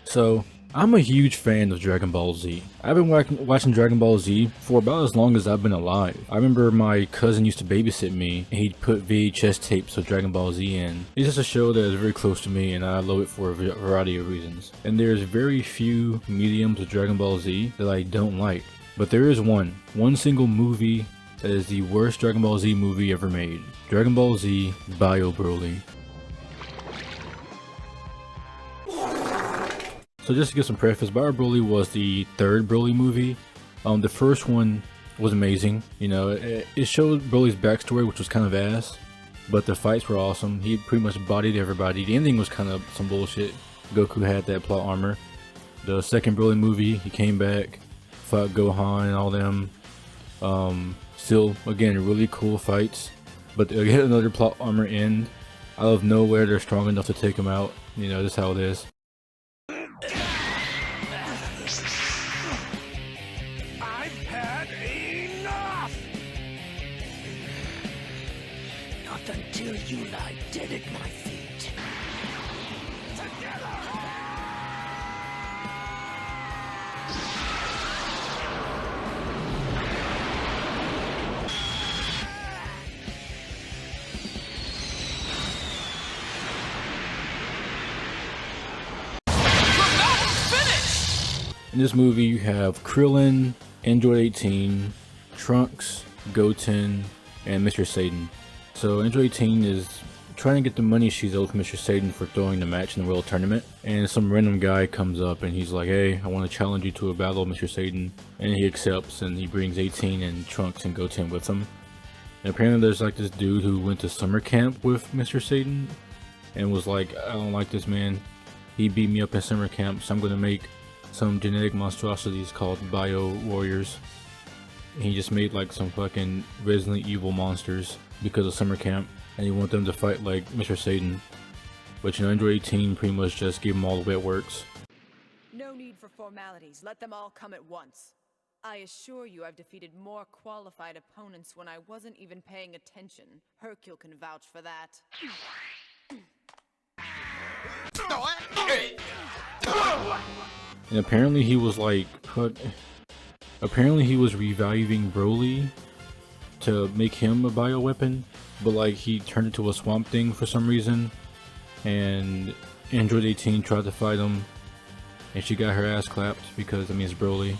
So, I'm a huge fan of Dragon Ball Z. I've been watching Dragon Ball Z for about as long as I've been alive. I remember my cousin used to babysit me, and he'd put VHS tapes of Dragon Ball Z in. It's just a show that is very close to me, and I love it for a variety of reasons. And there's very few mediums of Dragon Ball Z that I don't like. But there is one single movie that is the worst Dragon Ball Z movie ever made. Dragon Ball Z Bio Broly. So just to give some preface, Bio Broly was the third Broly movie. The first one was amazing. You know, it showed Broly's backstory, which was kind of ass, but the fights were awesome. He pretty much bodied everybody. The ending was kind of some bullshit. Goku had that plot armor. The second Broly movie, he came back, fought Gohan and all them. Still, again, really cool fights, but they get another plot armor end. Out of nowhere, they're strong enough to take him out. You know, that's how it is. Not until you lie dead at my feet. Together! In this movie, you have Krillin, Android 18, Trunks, Goten, and Mr. Satan. So Android 18 is trying to get the money she's owed from Mr. Satan for throwing the match in the World Tournament. And some random guy comes up and he's like, hey, I want to challenge you to a battle, Mr. Satan. And he accepts, and he brings 18 and Trunks and Goten with him. And apparently there's like this dude who went to summer camp with Mr. Satan and was like, I don't like this man. He beat me up in summer camp, so I'm going to make some genetic monstrosities called Bio Warriors. And he just made like some fucking Resident Evil monsters because of summer camp, and he wanted them to fight like Mr. Satan. But you know, Android 18 pretty much just gave him all the way it works. No need for formalities. Let them all come at once. I assure you I've defeated more qualified opponents when I wasn't even paying attention. Hercule can vouch for that. And apparently he was like apparently he was reviving Broly to make him a bioweapon, but like he turned into a Swamp Thing for some reason, and Android 18 tried to fight him and she got her ass clapped because, I mean, it's Broly.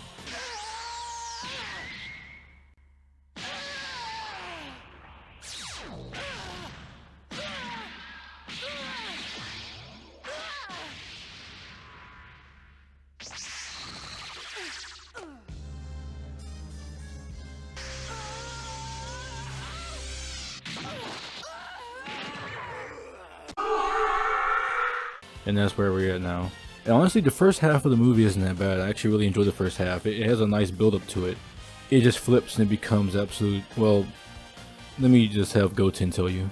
And that's where we're at now. And honestly, the first half of the movie isn't that bad. I actually really enjoyed the first half. It has a nice build up to it. It just flips and it becomes absolute, well, let me just have Goten tell you.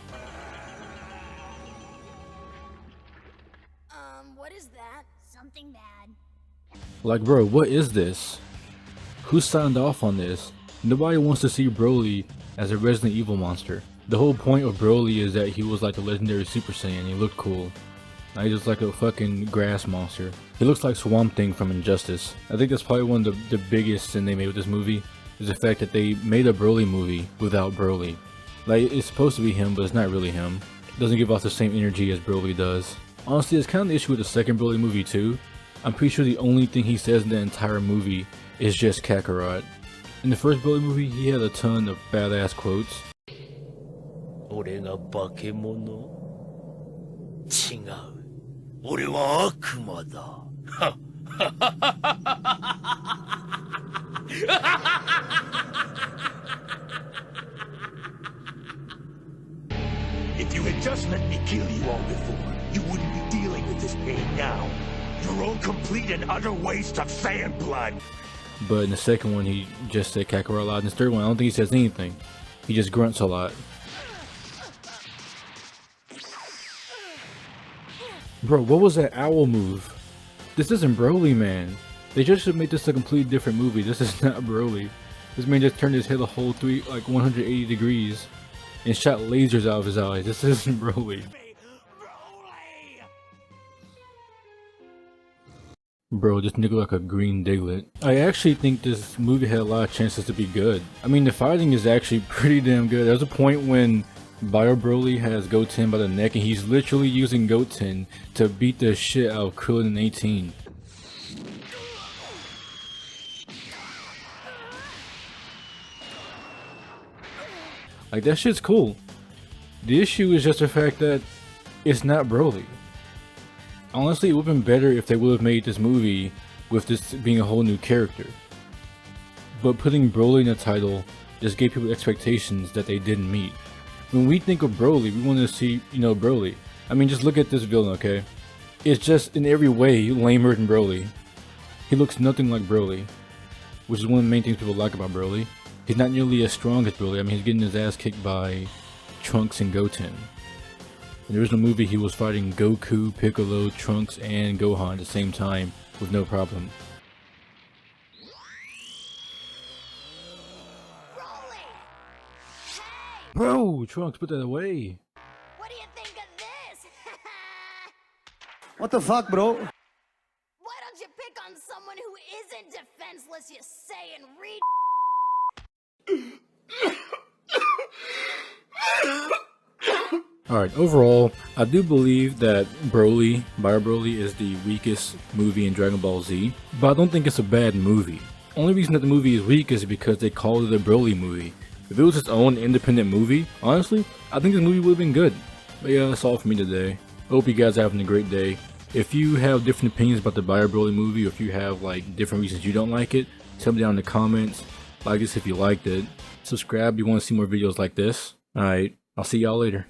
What is that? Something bad. Like, bro, what is this? Who signed off on this? Nobody wants to see Broly as a Resident Evil monster. The whole point of Broly is that he was like the legendary Super Saiyan. He looked cool. Now he's just like a fucking grass monster. He looks like Swamp Thing from Injustice. I think that's probably one of the biggest sin they made with this movie, is the fact that they made a Broly movie without Broly. Like, it's supposed to be him, but it's not really him. It doesn't give off the same energy as Broly does. Honestly, it's kind of the issue with the second Broly movie too. I'm pretty sure the only thing he says in the entire movie is just Kakarot. In the first Broly movie, he had a ton of badass quotes. 俺が化け物? 違う。俺は悪魔だ。If you had just let me kill you all before, you wouldn't be dealing with this pain now. Your own complete and utter waste of Saiyan blood. But in the second one, he just said Kakarot a lot. In the third one, I don't think he says anything. He just grunts a lot. Bro, what was that owl move? This isn't Broly, man. They just should make this a completely different movie. This is not Broly. This man just turned his head a whole 180 degrees and shot lasers out of his eyes. This isn't Broly. Bro, this nigga like a green Diglett. I actually think this movie had a lot of chances to be good. I mean, the fighting is actually pretty damn good. There's a point when Bio Broly has Goten by the neck and he's literally using Goten to beat the shit out of Krillin and 18. Like, that shit's cool. The issue is just the fact that it's not Broly. Honestly, it would have been better if they would have made this movie with this being a whole new character. But putting Broly in the title just gave people expectations that they didn't meet. When we think of Broly, we want to see, you know, Broly. I mean, just look at this villain, okay? It's just in every way lamer than Broly. He looks nothing like Broly, which is one of the main things people like about Broly. He's not nearly as strong as Broly. I mean, he's getting his ass kicked by Trunks and Goten. In the original movie, he was fighting Goku, Piccolo, Trunks, and Gohan at the same time with no problem. Broly! Hey! Bro, Trunks, put that away. What do you think of this? What the fuck, bro? Why don't you pick on someone who isn't defenseless, you say, and read? Alright, overall, I do believe that Broly, Bio Broly, is the weakest movie in Dragon Ball Z, but I don't think it's a bad movie. Only reason that the movie is weak is because they called it a Broly movie. If it was its own independent movie, honestly, I think this movie would have been good. But yeah, that's all for me today. I hope you guys are having a great day. If you have different opinions about the Bio Broly movie, or if you have like different reasons you don't like it, tell me down in the comments. Like this if you liked it. Subscribe if you want to see more videos like this. Alright, I'll see y'all later.